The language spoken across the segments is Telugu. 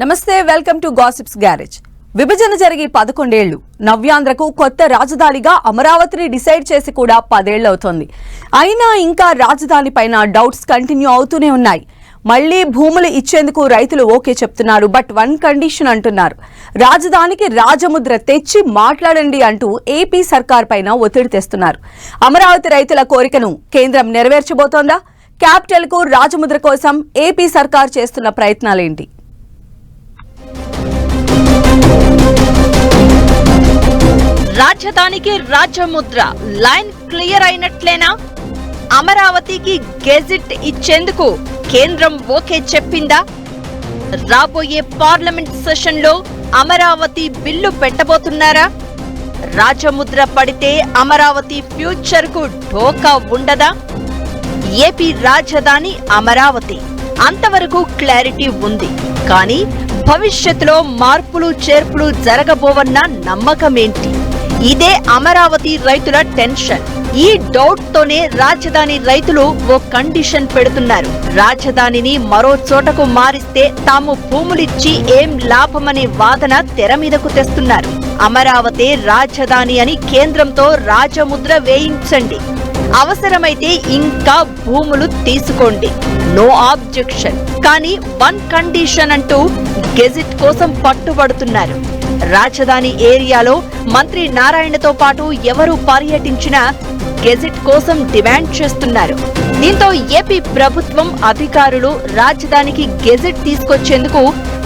నమస్తే, వెల్కమ్ టు గాసిప్స్ గ్యారేజ్. విభజన జరిగి 11 ఏళ్లు, నవ్యాంధ్రకు కొత్త రాజధానిగా అమరావతిని డిసైడ్ చేసి కూడా 10 ఏళ్లు అవుతోంది. అయినా ఇంకా రాజధాని పైన డౌట్స్ కంటిన్యూ అవుతూనే ఉన్నాయి. మళ్లీ భూములు ఇచ్చేందుకు రైతులు ఓకే చెప్తున్నారు. బట్ వన్ కండిషన్ అంటున్నారు. రాజధానికి రాజముద్ర తెచ్చి మాట్లాడండి అంటూ ఏపీ సర్కార్ పైన ఒత్తిడి తెస్తున్నారు. అమరావతి రైతుల కోరికను కేంద్రం నెరవేర్చబోతోందా? క్యాపిటల్ కు రాజముద్ర కోసం ఏపీ సర్కార్ చేస్తున్న ప్రయత్నాలేంటి? రాజధానికి రాజముద్ర లైన్ క్లియర్ అయినట్లేనా? అమరావతికి గెజిట్ ఇచ్చేందుకు కేంద్రం ఓకే చెప్పిందా? రాబోయే పార్లమెంట్ సెషన్ లో అమరావతి బిల్లు పెట్టబోతున్నారా? రాజముద్ర పడితే అమరావతి ఫ్యూచర్ కు ఢోకా ఉండదా? ఏపీ రాజధాని అమరావతి అంతవరకు క్లారిటీ ఉంది. కానీ భవిష్యత్తులో మార్పులు చేర్పులు జరగబోవన్న నమ్మకమేంటి? ఇదే అమరావతి రైతుల టెన్షన్. ఈ డౌట్ తోనే రాజధాని రైతులు ఓ కండిషన్ పెడుతున్నారు. రాజధానిని మరో చోటకు మారిస్తే తాము భూములిచ్చి ఏం లాభమనే వాదన తెర మీదకు తెస్తున్నారు. అమరావతి రాజధాని అని కేంద్రంతో రాజముద్ర వేయించండి, అవసరమైతే ఇంకా భూములు తీసుకోండి, నో ఆబ్జెక్షన్. కానీ వన్ కండిషన్ అంటూ గెజిట్ కోసం పట్టుబడుతున్నారు. రాజధాని ఏరియాలో మంత్రి నారాయణతో పాటు ఎవరు పర్యటించినా గెజిట్ కోసం డిమాండ్ చేస్తున్నారు. దీంతో ఏపీ ప్రభుత్వం అధికారులు రాజధానికి గెజిట్ తీసుకొచ్చేందుకు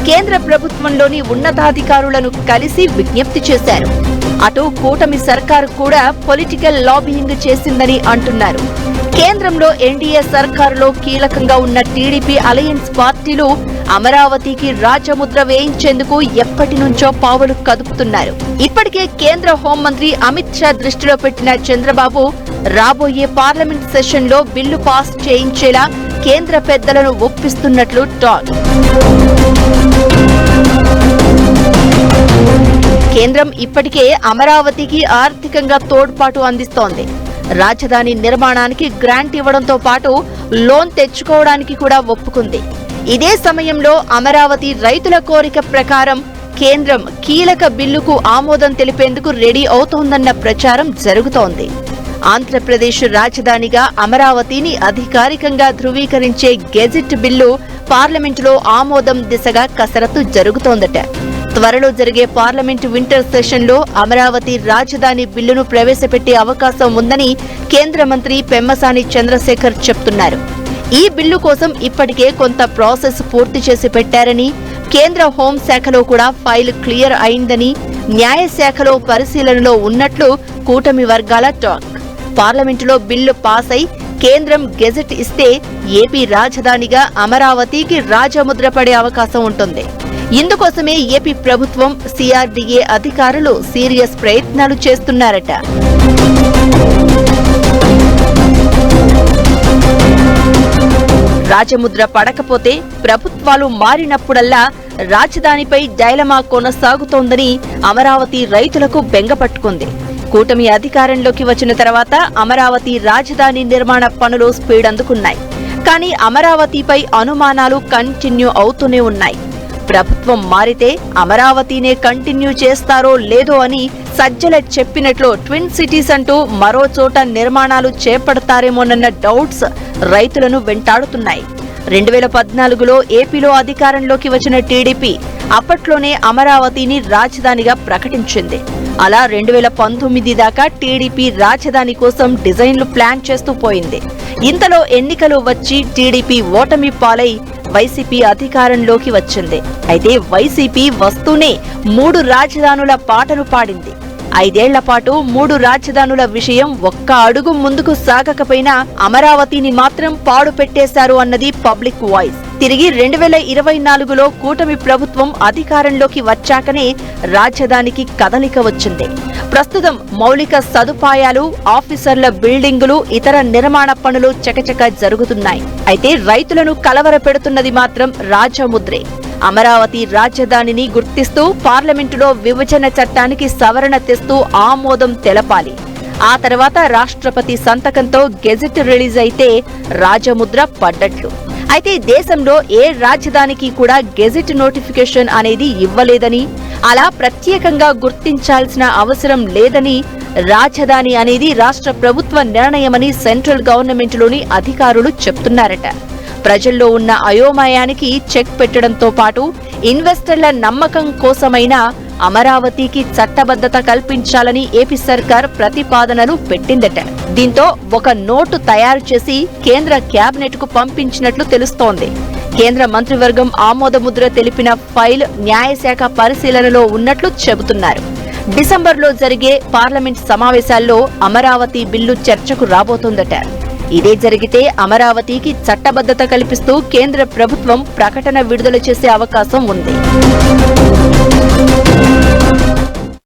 కేంద్ర ప్రభుత్వంలోని ఉన్నతాధికారులను కలిసి విజ్ఞప్తి చేశారు. అటు కూటమి సర్కారు కూడా పొలిటికల్ లాబియింగ్ చేసిందని అంటున్నారు. కేంద్రంలో ఎన్డీఏ సర్కారులో కీలకంగా ఉన్న టీడీపీ అలయన్స్ పార్టీలు అమరావతికి రాజముద్ర వేయించేందుకు ఎప్పటి నుంచో పావులు కదుపుతున్నారు. ఇప్పటికే కేంద్ర హోంమంత్రి అమిత్ షా దృష్టిలో పెట్టిన చంద్రబాబు రాబోయే పార్లమెంట్ సెషన్ లో బిల్లు పాస్ చేయించేలా కేంద్ర పెద్దలను ఒప్పిస్తున్నట్లు టాక్. కేంద్రం ఇప్పటికే అమరావతికి ఆర్థికంగా తోడ్పాటు అందిస్తోంది. రాజధాని నిర్మాణానికి గ్రాంట్ ఇవ్వడంతో పాటు లోన్ తెచ్చుకోవడానికి కూడా ఒప్పుకుంది. ఇదే సమయంలో అమరావతి రైతుల కోరిక ప్రకారం కేంద్రం కీలక బిల్లుకు ఆమోదం తెలిపేందుకు రెడీ అవుతోందన్న ప్రచారం జరుగుతోంది. ఆంధ్రప్రదేశ్ రాజధానిగా అమరావతిని అధికారికంగా ధృవీకరించే గెజిట్ బిల్లు పార్లమెంటులో ఆమోదం దిశగా కసరత్తు జరుగుతోందట. త్వరలో జరిగే పార్లమెంటు వింటర్ సెషన్ లో అమరావతి రాజధాని బిల్లును ప్రవేశపెట్టే అవకాశం ఉందని కేంద్ర మంత్రి పెమ్మసాని చంద్రశేఖర్ చెప్తున్నారు. ఈ బిల్లు కోసం ఇప్పటికే కొంత ప్రాసెస్ పూర్తి చేసి పెట్టారని, కేంద్ర హోంశాఖలో కూడా ఫైల్ క్లియర్ అయిందని, న్యాయశాఖలో పరిశీలనలో ఉన్నట్లు కూటమి వర్గాల టాక్. పార్లమెంటులో బిల్లు పాస్ అయి కేంద్రం గెజెట్ ఇస్తే ఏపీ రాజధానిగా అమరావతికి రాజముద్ర పడే అవకాశం ఉంటుంది. ఇందుకోసమే ఏపీ ప్రభుత్వం, సిఆర్డీఏ అధికారులు సీరియస్ ప్రయత్నాలు చేస్తున్నారట. రాజముద్ర పడకపోతే ప్రభుత్వాలు మారినప్పుడల్లా రాజధానిపై డైలమా కొనసాగుతోందని అమరావతి రైతులకు బెంగపట్టుకుంది. కూటమి అధికారంలోకి వచ్చిన తర్వాత అమరావతి రాజధాని నిర్మాణ పనులు స్పీడ్ అందుకున్నాయి. కానీ అమరావతిపై అనుమానాలు కంటిన్యూ అవుతూనే ఉన్నాయి. ప్రభుత్వం మారితే అమరావతినే కంటిన్యూ చేస్తారో లేదో అని సజ్జల చెప్పినట్లు ట్విన్ సిటీస్ అంటూ మరో చోట నిర్మాణాలు చేపడతారేమోనన్న డౌట్స్ రైతులను వెంటాడుతున్నాయి. 2014లో ఏపీలో అధికారంలోకి వచ్చిన టీడీపీ అప్పట్లోనే అమరావతిని రాజధానిగా ప్రకటించింది. అలా 2019 దాకా టీడీపీ రాజధాని కోసం డిజైన్లు ప్లాన్ చేస్తూ పోయింది. ఇంతలో ఎన్నికలు వచ్చి టీడీపీ ఓటమి పాలై వైసీపీ అధికారంలోకి వచ్చింది. అయితే వైసీపీ వస్తూనే 3 రాజధానుల పాటను పాడింది. 5 ఏళ్ల పాటు 3 రాజధానుల విషయం ఒక్క అడుగు ముందుకు సాగకపోయినా అమరావతిని మాత్రం పాడు పెట్టేశారు అన్నది పబ్లిక్ వాయిస్. తిరిగి 2024లో కూటమి ప్రభుత్వం అధికారంలోకి వచ్చాకనే రాజధానికి కదలిక వచ్చింది. ప్రస్తుతం మౌలిక సదుపాయాలు, ఆఫీసర్ల బిల్డింగులు, ఇతర నిర్మాణ పనులు చకచక జరుగుతున్నాయి. అయితే రైతులను కలవరపెడుతున్నది మాత్రం రాజముద్రే. అమరావతి రాజధానిని గుర్తిస్తూ పార్లమెంటులో విభజన చట్టానికి సవరణ తెస్తూ ఆమోదం తెలపాలి. ఆ తర్వాత రాష్ట్రపతి సంతకంతో గెజెట్ రిలీజ్ అయితే రాజముద్ర పడ్డట్లు. అయితే దేశంలో ఏ రాజధానికి కూడా గెజెట్ నోటిఫికేషన్ అనేది ఇవ్వలేదని, అలా ప్రత్యేకంగా గుర్తించాల్సిన అవసరం లేదని, రాజధాని అనేది రాష్ట్ర ప్రభుత్వ నిర్ణయమని సెంట్రల్ గవర్నమెంట్లోని అధికారులు చెప్తున్నారట. ప్రజల్లో ఉన్న అయోమయానికి చెక్ పెట్టడంతో పాటు ఇన్వెస్టర్ల నమ్మకం కోసమైనా అమరావతికి చట్టబద్ధత కల్పించాలని ఏపీ సర్కార్ ప్రతిపాదనలు పెట్టిందట. దీంతో ఒక నోటు తయారు చేసి కేంద్ర కేబినెట్ కు పంపించినట్లు తెలుస్తోంది. కేంద్ర మంత్రివర్గం ఆమోదముద్ర తెలిపిన ఫైల్ న్యాయశాఖ పరిశీలనలో ఉన్నట్లు చెబుతున్నారు. డిసెంబర్లో జరిగే పార్లమెంట్ సమావేశాల్లో అమరావతి బిల్లు చర్చకు రాబోతోందట. ఇదే జరిగితే అమరావతికి చట్టబద్ధత కల్పిస్తూ కేంద్ర ప్రభుత్వం ప్రకటన విడుదల చేసే అవకాశం ఉంది.